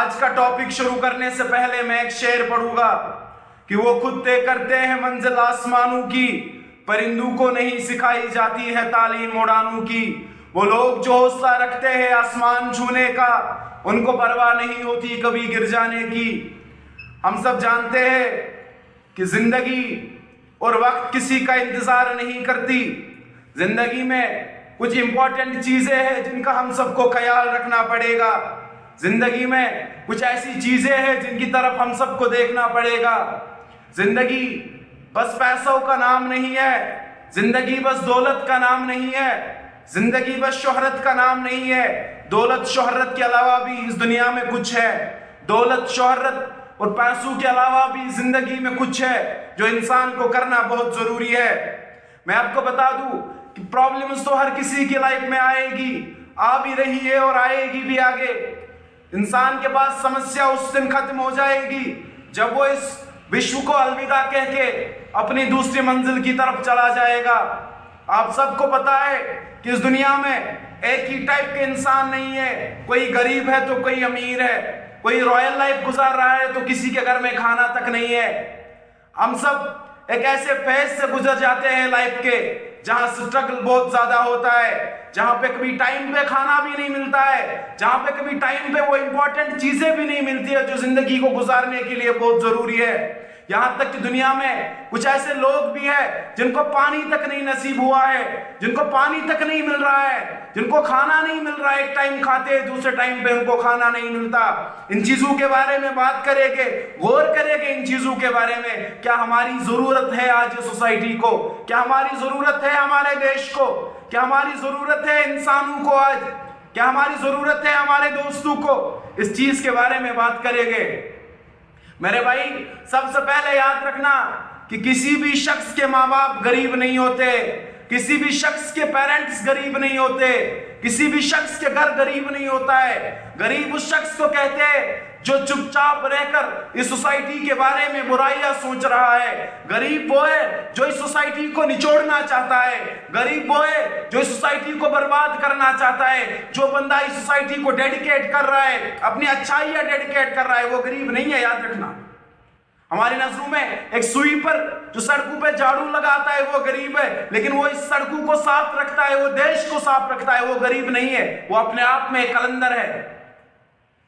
आज का टॉपिक शुरू करने से पहले मैं एक शेर पढ़ूंगा कि वो खुद तय करते हैं मंजिल आसमानों की, परिंदों को नहीं सिखाई जाती है तालीम उड़ानों की। वो लोग जो हौसला रखते हैं आसमान छूने का, उनको परवाह नहीं होती कभी गिर जाने की। हम सब जानते हैं कि जिंदगी और वक्त किसी का इंतजार नहीं करती। जिंदगी में कुछ इंपॉर्टेंट चीजें हैं जिनका हम सबको ख्याल रखना पड़ेगा। जिंदगी में कुछ ऐसी चीजें हैं जिनकी तरफ हम सबको देखना पड़ेगा। जिंदगी बस पैसों का नाम नहीं है, जिंदगी बस दौलत का नाम नहीं है, जिंदगी बस शोहरत का नाम नहीं है। दौलत शोहरत के अलावा भी इस दुनिया में कुछ है। दौलत शोहरत और पैसों के अलावा भी जिंदगी में कुछ है जो इंसान को करना बहुत जरूरी है। मैं आपको बता दूं कि प्रॉब्लम्स तो हर किसी की लाइफ में आएगी, आ भी रही है और आएगी भी आगे। इंसान के पास समस्या उस दिन खत्म हो जाएगी जब वो इस विश्व को अलविदा कह के अपनी दूसरी मंजिल की तरफ चला जाएगा। आप सबको पता है कि इस दुनिया में एक ही टाइप के इंसान नहीं है। कोई गरीब है तो कोई अमीर है, कोई रॉयल लाइफ गुजार रहा है तो किसी के घर में खाना तक नहीं है। हम सब एक ऐसे फेज से गुजर जाते हैं लाइफ के जहां स्ट्रगल बहुत ज्यादा होता है, जहां पे कभी टाइम पे खाना भी नहीं मिलता है, जहां पे कभी टाइम पे वो इंपॉर्टेंट चीजें भी नहीं मिलती है जो जिंदगी को गुजारने के लिए बहुत जरूरी है। यहां तक कि दुनिया में कुछ ऐसे लोग भी हैं जिनको पानी तक नहीं नसीब हुआ है, जिनको पानी तक नहीं मिल रहा है, जिनको खाना नहीं मिल रहा है। एक टाइम खाते हैं, दूसरे टाइम पे उनको खाना नहीं मिलता। इन चीजों के बारे में बात करेंगे, गौर करेंगे इन चीजों के बारे में। क्या हमारी जरूरत है आज सोसाइटी को? क्या हमारी जरूरत है हमारे देश को? क्या हमारी जरूरत है इंसानों को आज? क्या हमारी जरूरत है हमारे दोस्तों को? इस चीज के बारे में बात करेंगे। मेरे भाई, सबसे पहले याद रखना कि किसी भी शख्स के माँ बाप गरीब नहीं होते, किसी भी शख्स के पेरेंट्स गरीब नहीं होते, किसी भी शख्स के घर गरीब नहीं होता है। गरीब उस शख्स को कहते हैं जो चुपचाप रहकर इस सोसाइटी के बारे में बुराइयां सोच रहा है। गरीब वो है जो इस सोसाइटी को निचोड़ना चाहता है। गरीब वो है जो इस सोसाइटी को बर्बाद करना चाहता है। जो बंदा इस सोसाइटी को डेडिकेट कर रहा है, अपनी अच्छाइयां डेडिकेट कर रहा है, वो गरीब नहीं है। याद रखना, हमारी नजरों में एक स्वीपर जो सड़कों पे झाड़ू लगाता है वो गरीब है, लेकिन वो इस सड़कों को साफ रखता है, वो देश को साफ रखता है, वो गरीब नहीं है। वो अपने आप में एक कलंदर है।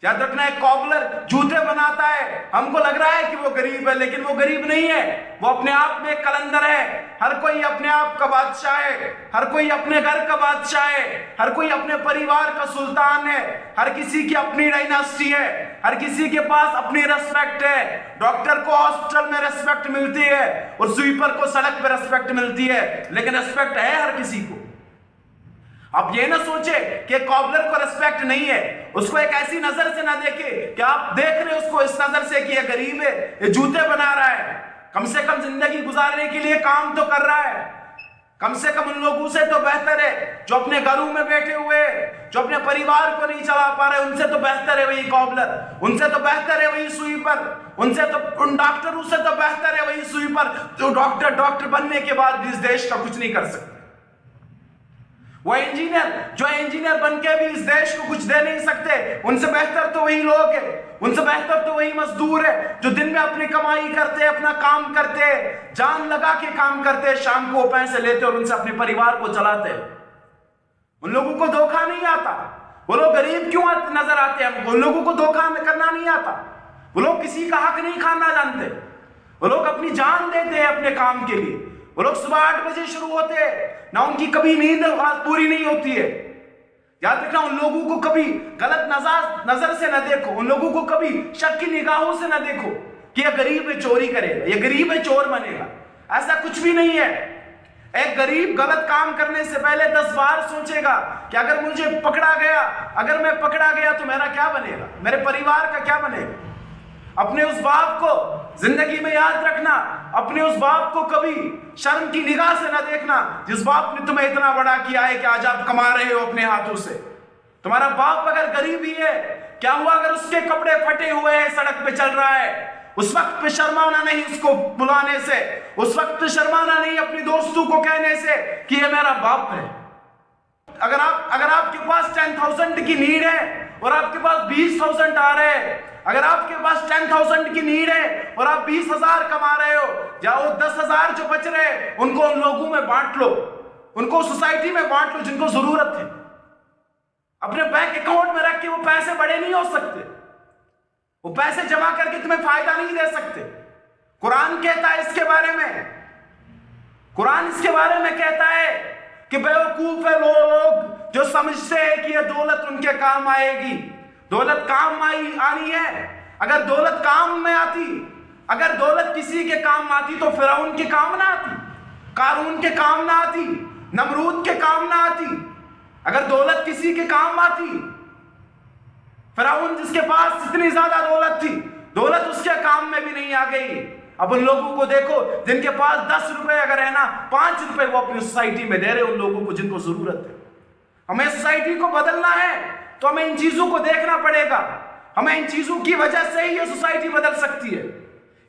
याद रखना, एक कॉबलर जूते बनाता है, हमको लग रहा है कि वो गरीब है, लेकिन वो गरीब नहीं है। वो अपने आप में एक कलंदर है। हर कोई अपने आप का बादशाह है, हर कोई अपने घर का बादशाह है, हर कोई अपने परिवार का सुल्तान है, हर किसी की अपनी डायनास्टी है, हर किसी के पास अपनी रेस्पेक्ट है। डॉक्टर को हॉस्पिटल में रेस्पेक्ट मिलती है और स्वीपर को सड़क पर रेस्पेक्ट मिलती है, लेकिन रेस्पेक्ट है हर किसी को। आप ये ना सोचे कि कॉबलर को रेस्पेक्ट नहीं है, उसको एक ऐसी नजर से ना देखे कि आप देख रहे हो उसको इस नजर से कि ये गरीब है, ये जूते बना रहा है। कम से कम जिंदगी गुजारने के लिए काम तो कर रहा है। कम से कम उन लोगों से तो बेहतर है जो अपने घरों में बैठे हुए, जो अपने परिवार को नहीं चला पा रहे। उनसे तो बेहतर है वही कॉबलर, उनसे तो बेहतर है वही स्वीपर, उनसे तो उन डॉक्टरों से तो बेहतर है वही स्वीपर जो डॉक्टर बनने के बाद भी इस देश का कुछ नहीं कर सकते। वो इंजीनियर जो इंजीनियर बनके भी इस देश को कुछ दे नहीं सकते, उनसे बेहतर तो वही लोग हैं, उनसे बेहतर तो वही मजदूर है जो दिन में अपनी कमाई करते, अपना काम करते, जान लगा के काम करते, शाम को पैसे लेते और उनसे अपने परिवार को चलाते। उन लोगों को धोखा नहीं आता। वो लोग गरीब क्यों नजर आते हैं हमको? उन लोगों को धोखा करना नहीं आता। वो लोग किसी का हक नहीं खाना जानते। वो लोग अपनी जान देते हैं अपने काम के लिए। वो लोग सुबह 8 बजे शुरू होते हैं, ना उनकी कभी नींद पूरी नहीं होती है। याद रखना, उन लोगों को कभी गलत नजर से न देखो, उन लोगों को कभी शक की निगाहों से न देखो कि यह गरीब है चोरी करेगा, यह गरीब है चोर बनेगा। ऐसा कुछ भी नहीं है। एक गरीब गलत काम करने से पहले 10 बार सोचेगा कि अगर मुझे पकड़ा गया, अगर मैं पकड़ा गया तो मेरा क्या बनेगा, मेरे परिवार का क्या बनेगा। अपने उस बाप को जिंदगी में याद रखना, अपने उस बाप को कभी शर्म की निगाह से ना देखना जिस बाप ने तुम्हें इतना बड़ा किया है कि आज आप कमा रहे हो अपने हाथों से। तुम्हारा बाप अगर गरीब ही है, क्या हुआ अगर उसके कपड़े फटे हुए हैं, सड़क पे चल रहा है, उस वक्त पे शर्माना नहीं उसको बुलाने से, उस वक्त पे शर्माना नहीं अपने दोस्तों को कहने से कि ये मेरा बाप है। अगर आपके पास 10,000 की नीड है और आपके पास 20,000 आ रहे हैं, अगर आपके पास 10,000 की नीड है और आप 20,000 कमा रहे हो, जाओ 10,000 जो बच रहे हैं उनको उन लोगों में बांट लो, उनको सोसाइटी में बांट लो जिनको जरूरत है। अपने बैंक अकाउंट में रख के वो पैसे बड़े नहीं हो सकते, वो पैसे जमा करके तुम्हें फायदा नहीं दे सकते। कुरान कहता है इसके बारे में, कुरान इसके बारे में कहता है कि बेवकूफ है वो लोग जो समझते हैं कि ये दौलत उनके काम आएगी। दौलत काम आनी है, अगर दौलत काम में आती, अगर दौलत किसी के काम आती तो फिरौन के काम ना आती, कारून के काम ना आती, नमरूद के काम ना आती। अगर दौलत किसी के काम आती, फिरौन जिसके पास इतनी ज्यादा दौलत थी, दौलत उसके काम में भी नहीं आ गई। अब उन लोगों को देखो जिनके पास 10 रुपए अगर है ना, 5 रुपए वो अपनी सोसाइटी में दे रहे उन लोगों को जिनको जरूरत है। हमें सोसाइटी को बदलना है तो हमें इन चीजों को देखना पड़ेगा। हमें इन चीजों की वजह से ही ये सोसाइटी बदल सकती है।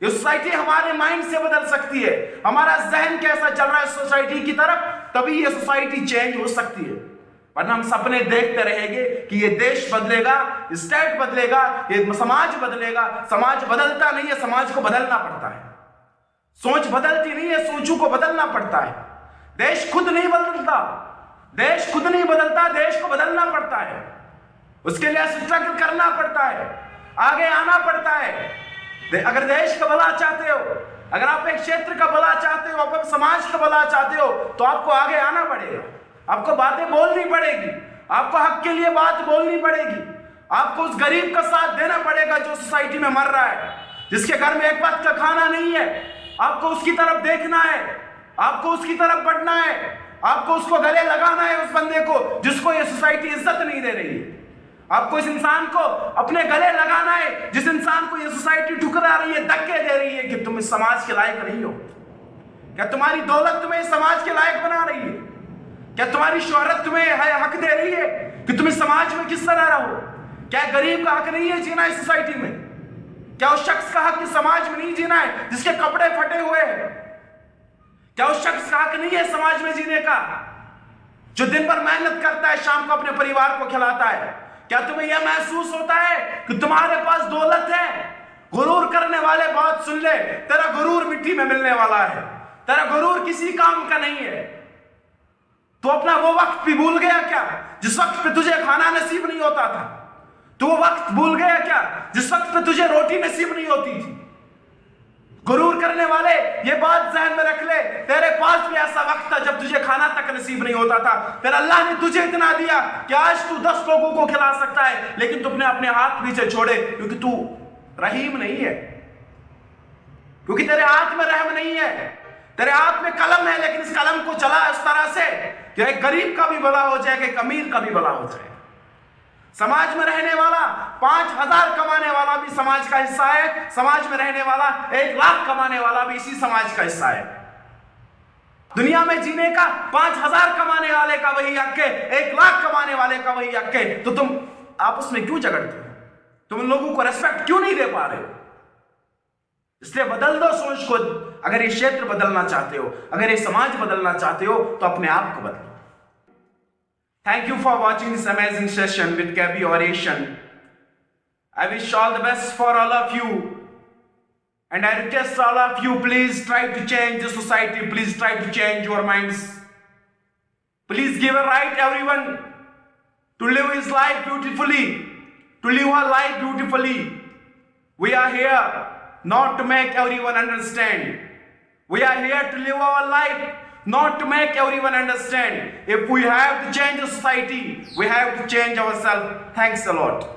ये सोसाइटी हमारे माइंड से बदल सकती है, हमारा जहन कैसा चल रहा है सोसाइटी की तरफ, तभी ये सोसाइटी चेंज हो सकती है। वरना हम सपने देखते रहेंगे कि ये देश बदलेगा, स्टेट बदलेगा, ये समाज बदलेगा। समाज बदलता नहीं है, समाज को बदलना पड़ता है। सोच बदलती नहीं है, सोचों को बदलना पड़ता है। देश खुद नहीं बदलता, देश खुद नहीं बदलता, देश को बदलना पड़ता है। उसके लिए स्ट्रगल करना पड़ता है, आगे आना पड़ता है। अगर देश का भला चाहते हो, अगर आप एक क्षेत्र का भला चाहते हो, आप समाज का भला चाहते हो, तो आपको आगे आना पड़ेगा। आपको बातें बोलनी पड़ेगी, आपको हक के लिए बात बोलनी पड़ेगी। आपको उस गरीब का साथ देना पड़ेगा जो सोसाइटी में मर रहा है, जिसके घर में एक वक्त का खाना नहीं है। आपको उसकी तरफ देखना है, आपको उसकी तरफ बढ़ना है, आपको उसको गले लगाना है, उस बंदे को जिसको ये सोसाइटी इज्जत नहीं दे रही है। आपको इस इंसान को अपने गले लगाना है जिस इंसान को ये सोसाइटी ठुकरा रही है, धक्के दे रही है कि तुम इस समाज के लायक नहीं हो। क्या तुम्हारी दौलत तुम्हें इस समाज के लायक बना रही है? क्या तुम्हारी शोहरत तुम्हें हक दे रही है कि तुम इस समाज में किस तरह रहो? क्या गरीब का हक नहीं है जीना इस सोसाइटी में? क्या उस शख्स का हक इस समाज में नहीं जीना है जिसके कपड़े फटे हुए हैं? क्या उस शख्स का हक नहीं है समाज में जीने का जो दिन भर मेहनत करता है, शाम को अपने परिवार को खिलाता है? क्या तुम्हें यह महसूस होता है कि तुम्हारे पास दौलत है? गुरूर करने वाले बात सुन ले, तेरा गुरूर मिट्टी में मिलने वाला है, तेरा गुरूर किसी काम का नहीं है। तो अपना वो वक्त भी भूल गया क्या जिस वक्त पे तुझे खाना नसीब नहीं होता था? तो वो वक्त भूल गया क्या जिस वक्त पे तुझे रोटी नसीब नहीं होती थी? गुरूर करने वाले ये बात जहन में रख ले, तेरे पास भी ऐसा वक्त था जब तुझे खाना तक नसीब नहीं होता था। फिर अल्लाह ने तुझे इतना दिया कि आज तू 10 लोगों को खिला सकता है, लेकिन तुमने अपने हाथ पीछे छोड़े क्योंकि तू रहीम नहीं है, क्योंकि तेरे हाथ में रहम नहीं है। तेरे हाथ में कलम है, लेकिन इस कलम को चला इस तरह से कि एक गरीब का भी भला हो जाएगा, एक अमीर का भी भला हो जाएगा। समाज में रहने वाला 5,000 कमाने वाला भी समाज का हिस्सा है, समाज में रहने वाला 1 लाख कमाने वाला भी इसी समाज का हिस्सा है। दुनिया में जीने का 5,000 कमाने वाले का वही हक है, 1 लाख कमाने वाले का वही हक है। तो तुम आपस में क्यों झगड़ते हो? तुम लोगों को रेस्पेक्ट क्यों नहीं दे पा रहे हो? इसलिए बदल दो सोच को। अगर ये क्षेत्र बदलना चाहते हो, अगर ये समाज बदलना चाहते हो, तो अपने आप को बदलो। Thank you for watching this amazing session with Gabby Oration. I wish all the best for all of you. And I request all of you, please try to change the society. Please try to change your minds. Please give a right everyone to live his life beautifully, to live her life beautifully. We are here not to make everyone understand. We are here to live our life, not to make everyone understand. If we have to change the society, we have to change ourselves. Thanks a lot.